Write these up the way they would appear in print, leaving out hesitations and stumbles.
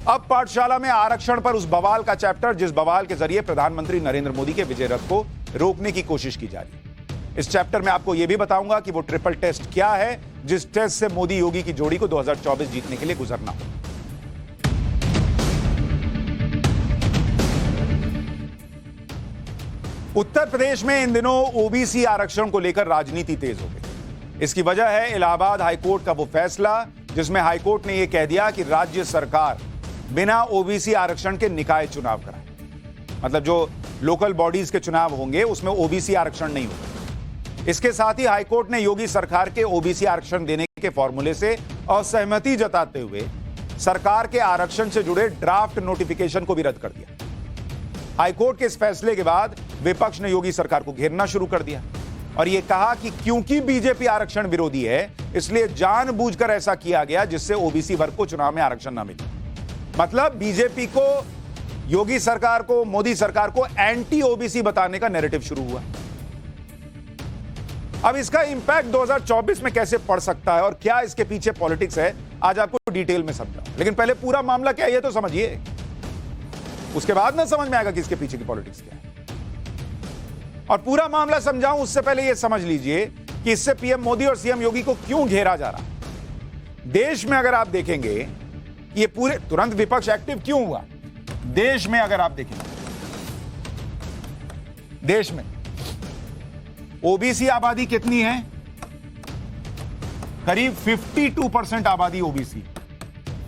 अब पाठशाला में आरक्षण पर उस बवाल का चैप्टर जिस बवाल के जरिए प्रधानमंत्री नरेंद्र मोदी के विजय रथ को रोकने की कोशिश की जा रही है। इस चैप्टर में आपको यह भी बताऊंगा कि वो ट्रिपल टेस्ट क्या है जिस टेस्ट से मोदी योगी की जोड़ी को 2024 जीतने के लिए गुजरना हो। उत्तर प्रदेश में इन दिनों ओबीसी आरक्षण को लेकर राजनीति तेज हो गई। इसकी वजह है इलाहाबाद हाईकोर्ट का वो फैसला जिसमें हाईकोर्ट ने यह कह दिया कि राज्य सरकार बिना ओबीसी आरक्षण के निकाय चुनाव कराए। मतलब जो लोकल बॉडीज के चुनाव होंगे उसमें ओबीसी आरक्षण नहीं होगा। इसके साथ ही हाईकोर्ट ने योगी सरकार के ओबीसी आरक्षण देने के फॉर्मूले से असहमति जताते हुए सरकार के आरक्षण से जुड़े ड्राफ्ट नोटिफिकेशन को भी रद्द कर दिया। हाईकोर्ट के इस फैसले के बाद विपक्ष ने योगी सरकार को घेरना शुरू कर दिया और यह कहा कि क्योंकि बीजेपी आरक्षण विरोधी है इसलिए जानबूझकर ऐसा किया गया जिससे ओबीसी वर्ग को चुनाव में आरक्षण ना मिले। मतलब बीजेपी को, योगी सरकार को, मोदी सरकार को एंटी ओबीसी बताने का नैरेटिव शुरू हुआ। अब इसका इंपैक्ट 2024 में कैसे पड़ सकता है और क्या इसके पीछे पॉलिटिक्स है, आज आपको डिटेल में समझाऊं। लेकिन पहले पूरा मामला क्या है तो समझिए, उसके बाद ना समझ में आएगा कि इसके पीछे की पॉलिटिक्स क्या है। और पूरा मामला समझाऊं उससे पहले यह समझ लीजिए कि इससे पीएम मोदी और सीएम योगी को क्यों घेरा जा रहा। देश में अगर आप देखेंगे ये पूरे तुरंत विपक्ष एक्टिव क्यों हुआ, देश में अगर आप देखेंगे, देश में ओबीसी आबादी कितनी है, करीब 52% आबादी ओबीसी,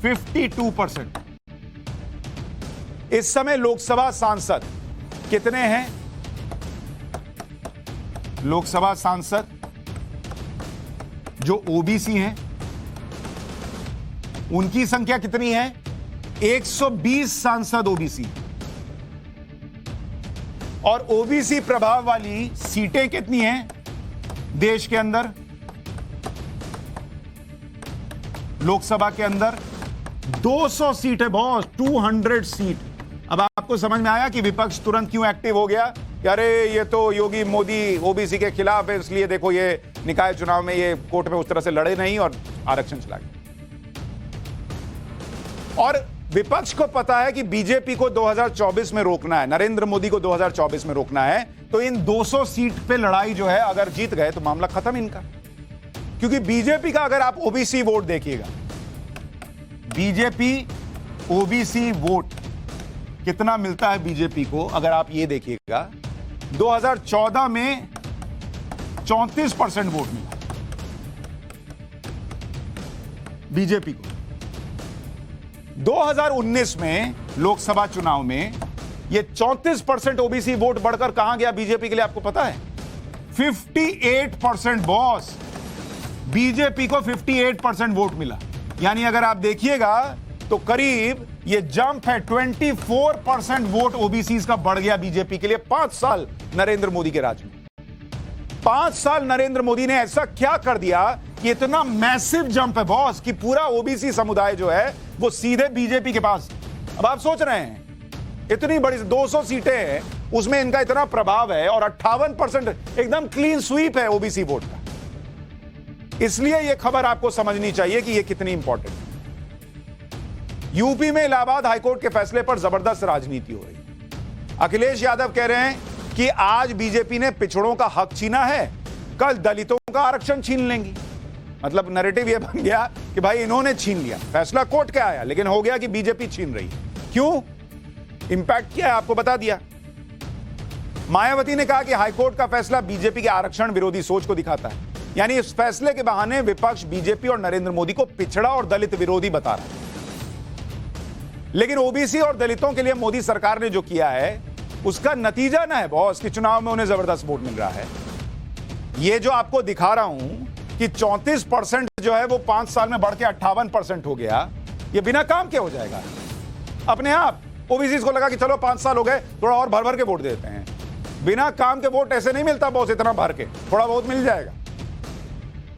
52%। इस समय लोकसभा सांसद कितने हैं, लोकसभा सांसद जो ओबीसी हैं उनकी संख्या कितनी है, 120 सांसद ओबीसी। और ओबीसी प्रभाव वाली सीटें कितनी हैं देश के अंदर, लोकसभा के अंदर 200 सीट है बॉस, 200 सीट। अब आपको समझ में आया कि विपक्ष तुरंत क्यों एक्टिव हो गया कि अरे ये तो योगी मोदी ओबीसी के खिलाफ है, इसलिए देखो ये निकाय चुनाव में ये कोर्ट में उस तरह से लड़े नहीं और आरक्षण चला गया। और विपक्ष को पता है कि बीजेपी को 2024 में रोकना है, नरेंद्र मोदी को 2024 में रोकना है, तो इन 200 सीट पे लड़ाई जो है अगर जीत गए तो मामला खत्म इनका। क्योंकि बीजेपी का अगर आप ओबीसी वोट देखिएगा, बीजेपी ओबीसी वोट कितना मिलता है बीजेपी को, अगर आप ये देखिएगा 2014 में 34% वोट मिला बीजेपी को। 2019 में लोकसभा चुनाव में ये 34% ओबीसी वोट बढ़कर कहां गया बीजेपी के लिए, आपको पता है 58% बॉस, बीजेपी को 58% वोट मिला। यानी अगर आप देखिएगा तो करीब ये जंप है, 24% वोट ओबीसी का बढ़ गया बीजेपी के लिए 5 साल नरेंद्र मोदी के राज में। 5 साल नरेंद्र मोदी ने ऐसा क्या कर दिया कि इतना मैसिव जंप है बॉस कि पूरा ओबीसी समुदाय जो है वो सीधे बीजेपी के पास। अब आप सोच रहे हैं इतनी बड़ी 200 सीटें हैं उसमें इनका इतना प्रभाव है और 58% एकदम क्लीन स्वीप है ओबीसी वोट का। इसलिए यह खबर आपको समझनी चाहिए कि यह कितनी इंपॉर्टेंट है। यूपी में इलाहाबाद हाईकोर्ट के फैसले पर जबरदस्त राजनीति हो रही है। अखिलेश यादव कह रहे हैं कि आज बीजेपी ने पिछड़ों का हक छीना है, कल दलितों का आरक्षण छीन लेंगी। मतलब नैरेटिव यह बन गया कि भाई इन्होंने छीन लिया, फैसला कोर्ट का आया लेकिन हो गया कि बीजेपी छीन रही है। क्यों, इंपैक्ट क्या है आपको बता दिया। मायावती ने कहा कि हाईकोर्ट का फैसला बीजेपी के आरक्षण विरोधी सोच को दिखाता है। यानी इस फैसले के बहाने विपक्ष बीजेपी और नरेंद्र मोदी को पिछड़ा और दलित विरोधी बता रहा है। लेकिन ओबीसी और दलितों के लिए मोदी सरकार ने जो किया है उसका नतीजा ना है बॉस कि चुनाव में उन्हें जबरदस्त वोट मिल रहा है। ये जो आपको दिखा रहा हूं कि 34% जो है वो 5 साल में बढ़ के 58% हो गया, ये बिना काम के हो जाएगा अपने आप। ओबीसी को लगा कि चलो 5 साल हो गए, थोड़ा और भर भर के वोट देते हैं। बिना काम के वोट ऐसे नहीं मिलता बॉस, इतना भर के थोड़ा बहुत मिल जाएगा।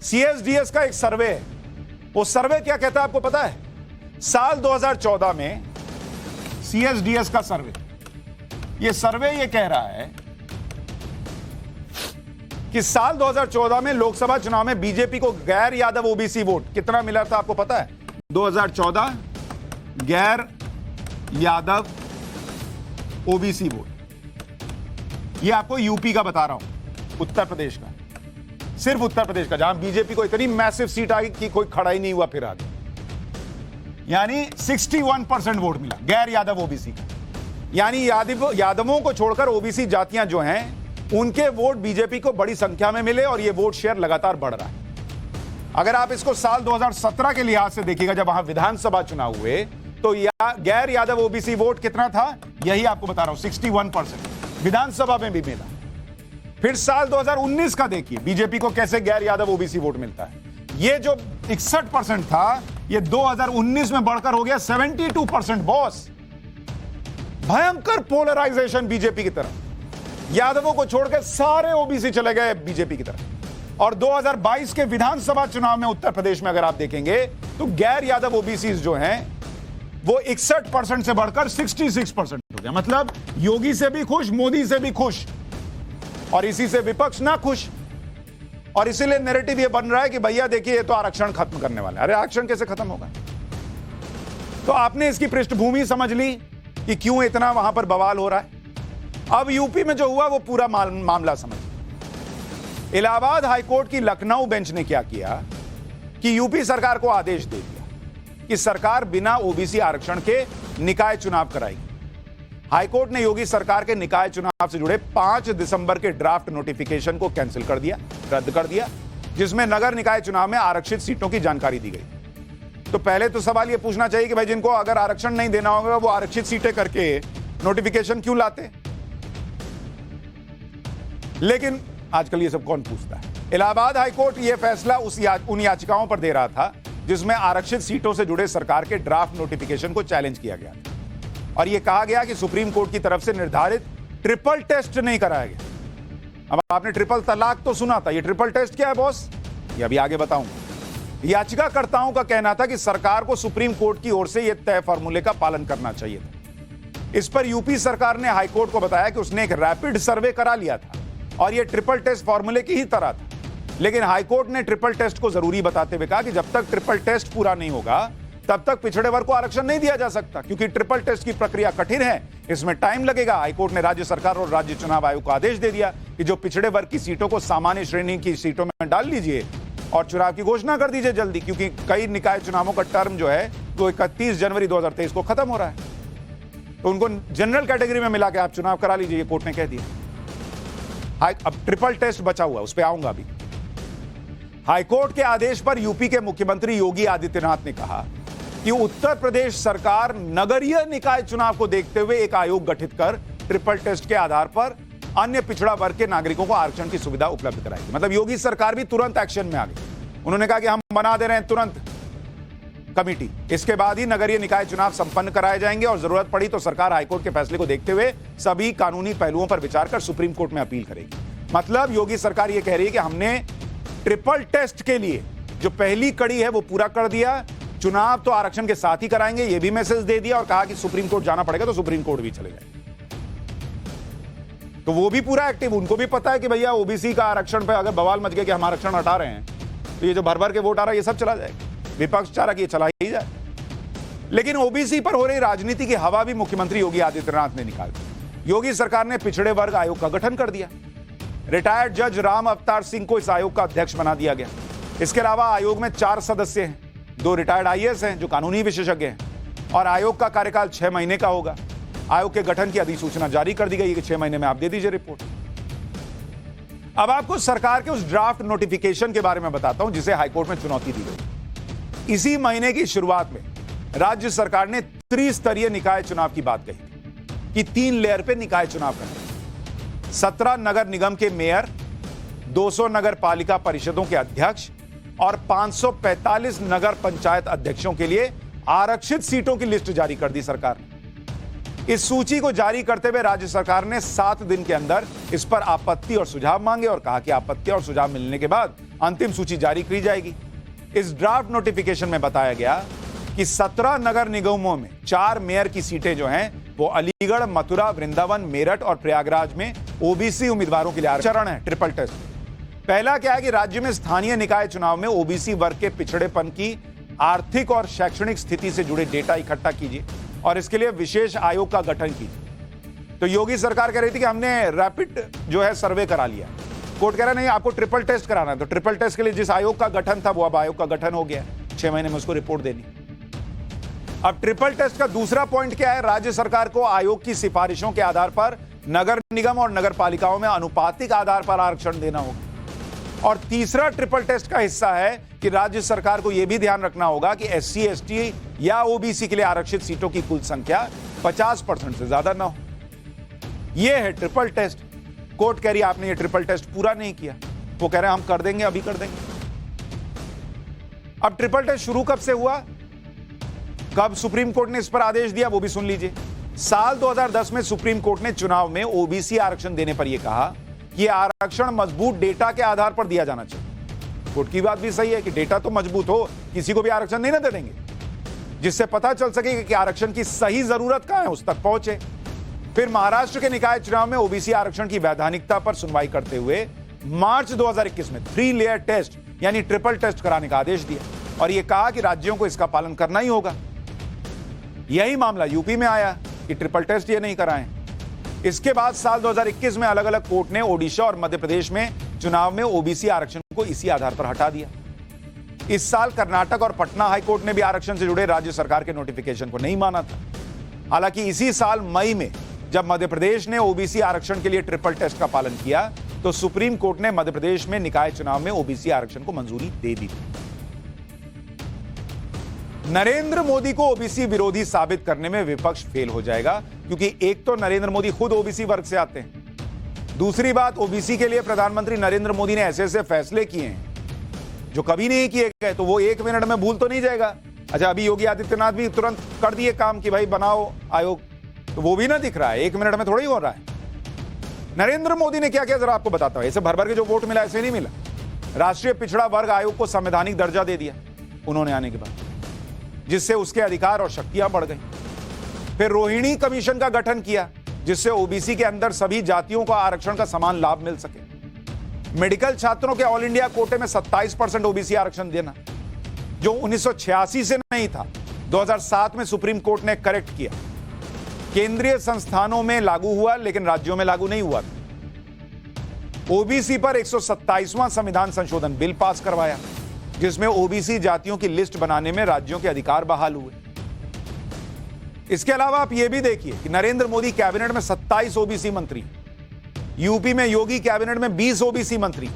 सीएसडीएस का एक सर्वे है, वो सर्वे क्या कहता है आपको पता है? साल 2014 में सीएसडीएस का सर्वे, ये सर्वे ये कह रहा है कि साल 2014 में लोकसभा चुनाव में बीजेपी को गैर यादव ओबीसी वोट कितना मिला था आपको पता है? 2014 गैर यादव ओबीसी वोट। ये आपको यूपी का बता रहा हूं, उत्तर प्रदेश का, सिर्फ उत्तर प्रदेश का, जहां बीजेपी को इतनी मैसिव सीट आई कि कोई खड़ा ही नहीं हुआ फिर आगे। यानी 61% वोट मिला गैर यादव ओबीसी का। यानी यादवों को छोड़कर ओबीसी जातियां जो हैं उनके वोट बीजेपी को बड़ी संख्या में मिले और यह वोट शेयर लगातार बढ़ रहा है। अगर आप इसको साल 2017 के लिहाज से देखिएगा, जब वहां विधानसभा चुनाव हुए, तो गैर यादव ओबीसी वोट कितना था, यही आपको बता रहा हूं, 61% विधानसभा में भी मिला। फिर साल 2019 का देखिए बीजेपी को कैसे गैर यादव ओबीसी वोट मिलता है। ये जो 61% था, ये 2019 में बढ़कर हो गया 72%। बॉस, भयंकर पोलराइजेशन बीजेपी की तरफ, यादवों को छोड़कर सारे ओबीसी चले गए बीजेपी की तरफ। और 2022 के विधानसभा चुनाव में उत्तर प्रदेश में अगर आप देखेंगे तो गैर यादव ओबीसी जो हैं वो 61% से बढ़कर 66% हो गया। मतलब योगी से भी खुश, मोदी से भी खुश, और इसी से विपक्ष ना खुश। और इसीलिए नैरेटिव ये बन रहा है कि भैया देखिए ये तो आरक्षण खत्म करने वाले। अरे आरक्षण कैसे खत्म होगा? तो आपने इसकी पृष्ठभूमि समझ ली कि क्यों इतना वहां पर बवाल हो रहा है। अब यूपी में जो हुआ वो पूरा मामला समझ। इलाहाबाद हाईकोर्ट की लखनऊ बेंच ने क्या किया कि यूपी सरकार को आदेश दे दिया कि सरकार बिना ओबीसी आरक्षण के निकाय चुनाव कराएगी। हाईकोर्ट ने योगी सरकार के निकाय चुनाव से जुड़े 5 दिसंबर के ड्राफ्ट नोटिफिकेशन को कैंसिल कर दिया, रद्द कर दिया, जिसमें नगर निकाय चुनाव में आरक्षित सीटों की जानकारी दी गई। तो पहले तो सवाल यह पूछना चाहिए कि भाई जिनको अगर आरक्षण नहीं देना होगा वो आरक्षित सीटें करके नोटिफिकेशन क्यों लाते? लेकिन आजकल ये सब कौन पूछता है। इलाहाबाद हाईकोर्ट यह फैसला उन याचिकाओं पर दे रहा था जिसमें आरक्षित सीटों से जुड़े सरकार के ड्राफ्ट नोटिफिकेशन को चैलेंज किया गया था। और यह कहा गया कि सुप्रीम कोर्ट की तरफ से निर्धारित ट्रिपल टेस्ट नहीं कराया गया। अब आपने ट्रिपल तलाक तो सुना था, ये ट्रिपल टेस्ट क्या है बॉस? ये अभी आगे बताऊंगा। याचिकाकर्ताओं का कहना था कि सरकार को सुप्रीम कोर्ट की ओर से यह तय फॉर्मूले का पालन करना चाहिए था। इस पर यूपी सरकार ने हाईकोर्ट को बताया कि उसने एक रैपिड सर्वे करा लिया था और यह ट्रिपल टेस्ट फॉर्मूले की ही तरह था। लेकिन हाईकोर्ट ने ट्रिपल टेस्ट को जरूरी बताते हुए कहा कि जब तक ट्रिपल टेस्ट पूरा नहीं होगा तब तक पिछड़े वर्ग को आरक्षण नहीं दिया जा सकता, क्योंकि ट्रिपल टेस्ट की प्रक्रिया कठिन है, इसमें टाइम लगेगा। हाईकोर्ट ने राज्य सरकार और राज्य चुनाव आयोग को आदेश दे दिया कि जो पिछड़े वर्ग की सीटों को सामान्य श्रेणी की सीटों में डाल लीजिए और चुनाव की घोषणा कर दीजिए जल्दी, क्योंकि कई निकाय चुनावों का टर्म जो है वो 31 जनवरी 2023 को खत्म हो रहा है। तो उनको जनरल कैटेगरी में मिला के आप चुनाव करा लीजिए, ये कोर्ट ने कह दिया। अब ट्रिपल टेस्ट बचा हुआ, उस पर आऊंगा अभी। हाईकोर्ट के आदेश पर यूपी के मुख्यमंत्री योगी आदित्यनाथ ने कहा कि उत्तर प्रदेश सरकार नगरीय निकाय चुनाव को देखते हुए एक आयोग गठित कर ट्रिपल टेस्ट के आधार पर अन्य पिछड़ा वर्ग के नागरिकों को आरक्षण की सुविधा उपलब्ध कराएगी। मतलब योगी सरकार भी तुरंत एक्शन में आ गई। उन्होंने कहा कि हम बना दे रहे हैं तुरंत कमेटी, इसके बाद ही नगरीय निकाय चुनाव संपन्न कराए जाएंगे और जरूरत पड़ी तो सरकार हाईकोर्ट के फैसले को देखते हुए सभी कानूनी पहलुओं पर विचार कर सुप्रीम कोर्ट में अपील करेगी। मतलब योगी सरकार यह कह रही है कि हमने ट्रिपल टेस्ट के लिए जो पहली कड़ी है वो पूरा कर दिया, चुनाव तो आरक्षण के साथ ही कराएंगे, ये भी मैसेज दे दिया और कहा कि सुप्रीम कोर्ट जाना पड़ेगा तो सुप्रीम कोर्ट भी चले गए। तो वो भी पूरा एक्टिव, उनको भी पता है कि भैया ओबीसी का आरक्षण पे अगर बवाल मच गया कि हम आरक्षण हटा रहे हैं तो ये जो भर भर के वोट आ रहा है ये सब चला जाएगा। विपक्ष चाह रहा कि ये चला ही जाए। लेकिन ओबीसी पर हो रही राजनीति की हवा भी मुख्यमंत्री योगी आदित्यनाथ ने निकाल दी। योगी सरकार ने पिछड़े वर्ग आयोग का गठन कर दिया। रिटायर्ड जज राम अवतार सिंह को इस आयोग का अध्यक्ष बना दिया गया। इसके अलावा आयोग में 4 सदस्य हैं, 2 रिटायर्ड आईएएस हैं जो कानूनी विशेषज्ञ हैं, और आयोग का कार्यकाल 6 महीने का होगा। आयोग के गठन की अधिसूचना जारी कर दी गई है कि 6 महीने में आप दे दीजिए रिपोर्ट। अब आपको सरकार के उस ड्राफ्ट नोटिफिकेशन के बारे में बताता हूं जिसे हाईकोर्ट में चुनौती दी गई। इसी महीने की शुरुआत में राज्य सरकार ने त्रिस्तरीय निकाय चुनाव की बात कही कि 3 लेयर पे निकाय चुनाव करना। 17 नगर निगम के मेयर, 200 नगर पालिका परिषदों के अध्यक्ष और 545 नगर पंचायत अध्यक्षों के लिए आरक्षित सीटों की लिस्ट जारी कर दी सरकार ने। इस सूची को जारी करते हुए राज्य सरकार ने 7 दिन के अंदर इस पर आपत्ति और सुझाव मांगे और कहा कि आपत्ति और सुझाव मिलने के बाद अंतिम सूची जारी की जाएगी। इस ड्राफ्ट नोटिफिकेशन में बताया गया कि 17 नगर निगमों में 4 मेयर की सीटें जो हैं वो अलीगढ़, मथुरा, वृंदावन, मेरठ और प्रयागराज में ओबीसी उम्मीदवारों के लिए आरक्षण है। ट्रिपल टेस्ट पहला क्या है कि राज्य में स्थानीय निकाय चुनाव में ओबीसी वर्ग के पिछड़ेपन की आर्थिक और शैक्षणिक स्थिति से जुड़े डेटा इकट्ठा कीजिए। और इसके लिए विशेष आयोग का गठन कीजिए। तो योगी सरकार कह रही थी कि हमने रैपिड जो है सर्वे करा लिया। कोर्ट कह रहा नहीं, आपको ट्रिपल टेस्ट कराना है। तो ट्रिपल टेस्ट के लिए जिस आयोग का गठन था वो अब आयोग का गठन हो गया, 6 महीने में उसको रिपोर्ट देनी। अब ट्रिपल टेस्ट का दूसरा पॉइंट क्या है? राज्य सरकार को आयोग की सिफारिशों के आधार पर नगर निगम और नगर पालिकाओं में अनुपातिक आधार पर आरक्षण देना होगा। और तीसरा ट्रिपल टेस्ट का हिस्सा है कि राज्य सरकार को यह भी ध्यान रखना होगा कि SC ST या OBC के लिए आरक्षित सीटों की कुल संख्या 50% से ज्यादा ना हो। यह है ट्रिपल टेस्ट। कोर्ट कह रही है आपने ये ट्रिपल टेस्ट पूरा नहीं किया। वो कह रहे हैं हम कर देंगे, अभी कर देंगे। अब ट्रिपल टेस्ट शुरू कब से हुआ, कब सुप्रीम कोर्ट ने इस पर आदेश दिया, वो भी सुन लीजिए। साल 2010 में सुप्रीम कोर्ट ने चुनाव में OBC आरक्षण देने पर यह कहा कि आरक्षण मजबूत डेटा के आधार पर दिया जाना चाहिए। कोर्ट की बात भी सही है कि डेटा तो मजबूत हो, किसी को भी आरक्षण नहीं ना दे देंगे, जिससे पता चल सके कि आरक्षण की सही जरूरत कहां है, उस तक पहुंचे। फिर महाराष्ट्र के निकाय चुनाव में OBC आरक्षण की वैधानिकता पर सुनवाई करते हुए मार्च 2021 में 3 लेयर टेस्ट यानी ट्रिपल टेस्ट कराने का आदेश दिया और यह कहा कि राज्यों को इसका पालन करना ही होगा। यही मामला यूपी में आया कि ट्रिपल टेस्ट ये नहीं कराएं। इसके बाद साल 2021 में अलग अलग कोर्ट ने ओडिशा और मध्य प्रदेश में चुनाव में OBC आरक्षण को इसी आधार पर हटा दिया। इस साल कर्नाटक और पटना हाईकोर्ट ने भी आरक्षण से जुड़े राज्य सरकार के नोटिफिकेशन को नहीं माना था। हालांकि इसी साल मई में जब मध्य प्रदेश ने OBC आरक्षण के लिए ट्रिपल टेस्ट का पालन किया तो सुप्रीम कोर्ट ने मध्य प्रदेश में निकाय चुनाव में OBC आरक्षण को मंजूरी दे दी। नरेंद्र मोदी को OBC विरोधी साबित करने में विपक्ष फेल हो जाएगा, क्योंकि एक तो नरेंद्र मोदी खुद OBC वर्ग से आते हैं, दूसरी बात OBC के लिए प्रधानमंत्री नरेंद्र मोदी ने ऐसे ऐसे फैसले किए हैं जो कभी नहीं किए गए, तो वो 1 मिनट में भूल तो नहीं जाएगा। अच्छा, अभी योगी आदित्यनाथ भी तुरंत कर दिए काम कि भाई बनाओ आयोग, तो वो भी ना दिख रहा है, 1 मिनट में थोड़ा ही हो रहा है। नरेंद्र मोदी ने क्या किया जरा आपको बताता हूं। ऐसे भर भर के जो वोट मिला ऐसे नहीं मिला। राष्ट्रीय पिछड़ा वर्ग आयोग को संवैधानिक दर्जा दे दिया उन्होंने आने के बाद, जिससे उसके अधिकार और शक्तियां बढ़ गई। फिर रोहिणी कमीशन का गठन किया जिससे OBC के अंदर सभी जातियों को आरक्षण का समान लाभ मिल सके। मेडिकल छात्रों के ऑल इंडिया कोटे में 27% OBC आरक्षण देना, जो 1986 से नहीं था, 2007 में सुप्रीम कोर्ट ने करेक्ट किया। केंद्रीय संस्थानों में लागू हुआ लेकिन राज्यों में लागू नहीं हुआ। OBC पर 127वां संविधान संशोधन बिल पास करवाया जिसमें OBC जातियों की लिस्ट बनाने में राज्यों के अधिकार बहाल हुए। इसके अलावा आप यह भी देखिए कि नरेंद्र मोदी कैबिनेट में 27 OBC मंत्री, यूपी में योगी कैबिनेट में 20 OBC मंत्री,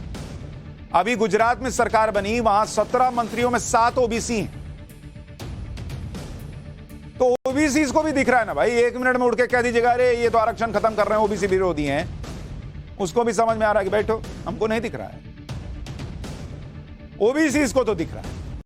अभी गुजरात में सरकार बनी वहां 17 मंत्रियों में 7 OBC हैं। तो OBC को भी दिख रहा है ना भाई, 1 मिनट में उठ के कह दीजिएगा अरे ये तो आरक्षण खत्म कर रहे हैं, OBC विरोधी हैं, उसको भी समझ में आ रहा है कि बैठो, हमको नहीं दिख रहा है। OBC को तो दिख रहा है।